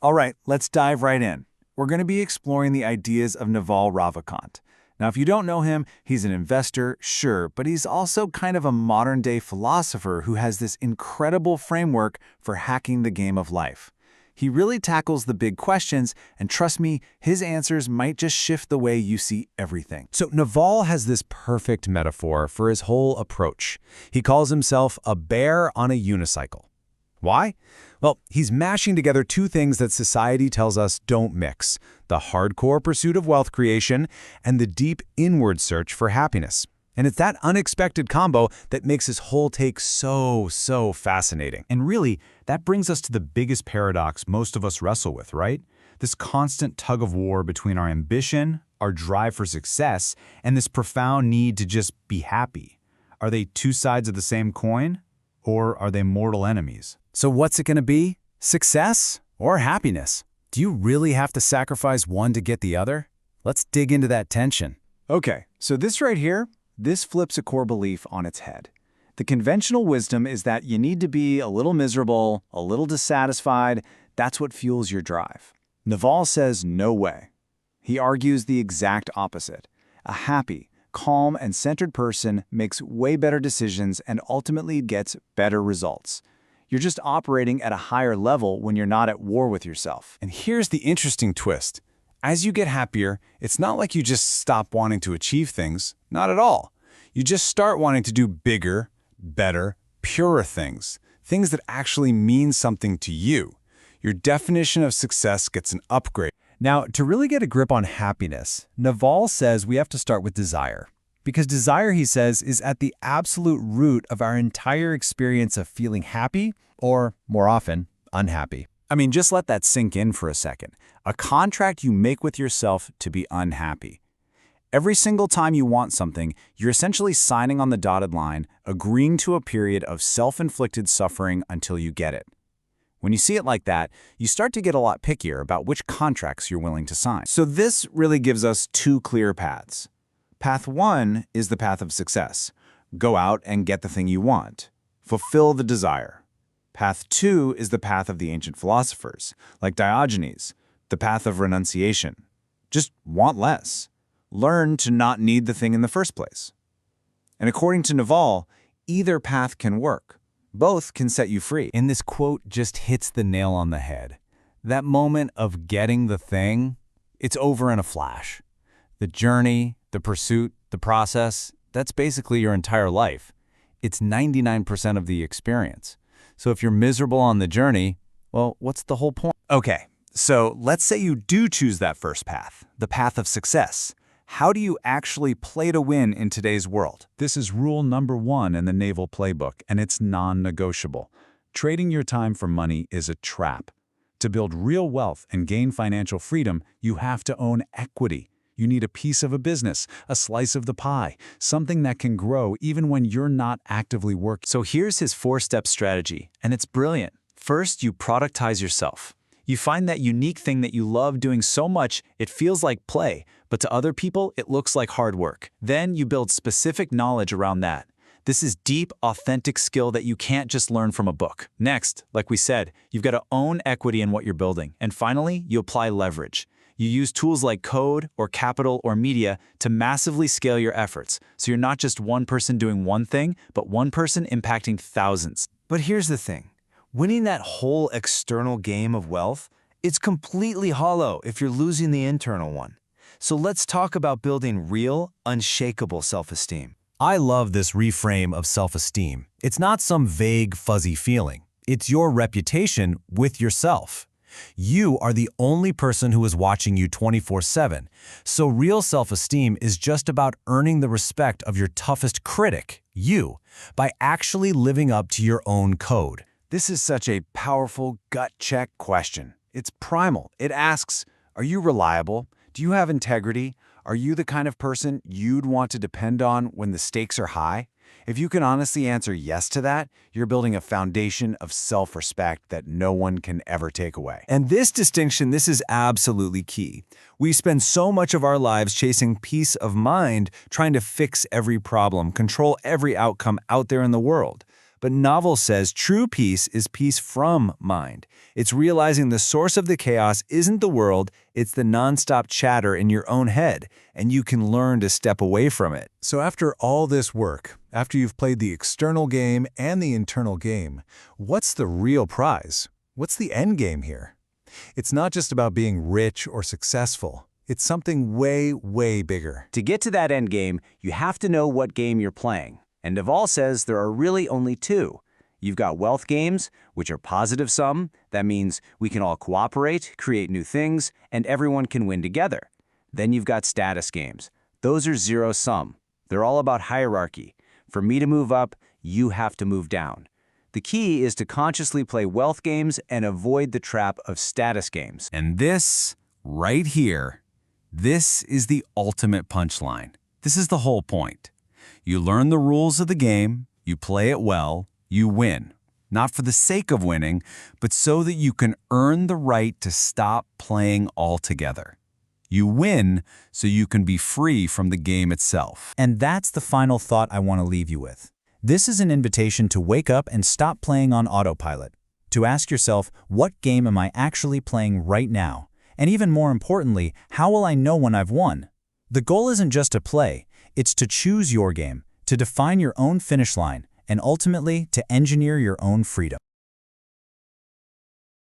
All right, let's dive right in. We're going to be exploring the ideas of Naval Ravikant. Now, if you don't know him, he's an investor, sure, but he's also kind of a modern-day philosopher who has this incredible framework for hacking the game of life. He really tackles the big questions, and trust me, his answers might just shift the way you see everything. So Naval has this perfect metaphor for his whole approach. He calls himself a bear on a unicycle. Why? Well, he's mashing together two things that society tells us don't mix: the hardcore pursuit of wealth creation and the deep inward search for happiness. And it's that unexpected combo that makes his whole take so fascinating. And really, that brings us to the biggest paradox most of us wrestle with, right? This constant tug of war between our ambition, our drive for success, and this profound need to just be happy. Are they two sides of the same coin? Or are they mortal enemies? So what's it going to be? Success or happiness? Do you really have to sacrifice one to get the other? Let's dig into that tension. Okay, so this right here, this flips a core belief on its head. The conventional wisdom is that you need to be a little miserable, a little dissatisfied. That's what fuels your drive. Naval says no way. He argues the exact opposite. A happy, calm, and centered person makes way better decisions and ultimately gets better results. You're just operating at a higher level when you're not at war with yourself. And here's the interesting twist. As you get happier, it's not like you just stop wanting to achieve things. Not at all. You just start wanting to do bigger, better, purer things. Things that actually mean something to you. Your definition of success gets an upgrade. Now, to really get a grip on happiness, Naval says we have to start with desire. Because desire, he says, is at the absolute root of our entire experience of feeling happy, or, more often, unhappy. I mean, just let that sink in for a second. A contract you make with yourself to be unhappy. Every single time you want something, you're essentially signing on the dotted line, agreeing to a period of self-inflicted suffering until you get it. When you see it like that, you start to get a lot pickier about which contracts you're willing to sign. So this really gives us two clear paths. Path one is the path of success. Go out and get the thing you want. Fulfill the desire. Path two is the path of the ancient philosophers, like Diogenes, the path of renunciation. Just want less. Learn to not need the thing in the first place. And according to Naval, either path can work. Both can set you free. And this quote just hits the nail on the head. That moment of getting the thing, it's over in a flash. The journey, the pursuit, the process, that's basically your entire life. It's 99% of the experience. So if you're miserable on the journey, well, what's the whole point? Okay, so let's say you do choose that first path, the path of success. How do you actually play to win in today's world? This is rule number 1 in the Naval playbook, and it's non-negotiable. Trading your time for money is a trap. To build real wealth and gain financial freedom, you have to own equity. You need a piece of a business, a slice of the pie, something that can grow even when you're not actively working. So here's his 4-step strategy, and it's brilliant. First, you productize yourself. You find that unique thing that you love doing so much it feels like play, but to other people it looks like hard work. Then you build specific knowledge around that. This is deep, authentic skill that you can't just learn from a book. Next, like we said, you've got to own equity in what you're building. And finally, you apply leverage. You use tools like code or capital or media to massively scale your efforts, so you're not just one person doing one thing, but one person impacting thousands. But here's the thing. Winning that whole external game of wealth, it's completely hollow if you're losing the internal one. So let's talk about building real, unshakable self-esteem. I love this reframe of self-esteem. It's not some vague, fuzzy feeling. It's your reputation with yourself. You are the only person who is watching you 24/7. So real self-esteem is just about earning the respect of your toughest critic, you, by actually living up to your own code. This is such a powerful gut check question. It's primal. It asks, are you reliable? Do you have integrity? Are you the kind of person you'd want to depend on when the stakes are high? If you can honestly answer yes to that, you're building a foundation of self-respect that no one can ever take away. And this distinction, this is absolutely key. We spend so much of our lives chasing peace of mind, trying to fix every problem, control every outcome out there in the world. But Naval says true peace is peace from mind. It's realizing the source of the chaos isn't the world, it's the nonstop chatter in your own head, and you can learn to step away from it. So after all this work, after you've played the external game and the internal game, what's the real prize? What's the end game here? It's not just about being rich or successful. It's something way, way bigger. To get to that end game, you have to know what game you're playing. And Naval says there are really only two. You've got wealth games, which are positive sum. That means we can all cooperate, create new things, and everyone can win together. Then you've got status games. Those are zero sum. They're all about hierarchy. For me to move up, you have to move down. The key is to consciously play wealth games and avoid the trap of status games. And this, right here, this is the ultimate punchline. This is the whole point. You learn the rules of the game, you play it well, you win. Not for the sake of winning, but so that you can earn the right to stop playing altogether. You win so you can be free from the game itself. And that's the final thought I want to leave you with. This is an invitation to wake up and stop playing on autopilot. To ask yourself, what game am I actually playing right now? And even more importantly, how will I know when I've won? The goal isn't just to play, it's to choose your game, to define your own finish line, and ultimately to engineer your own freedom.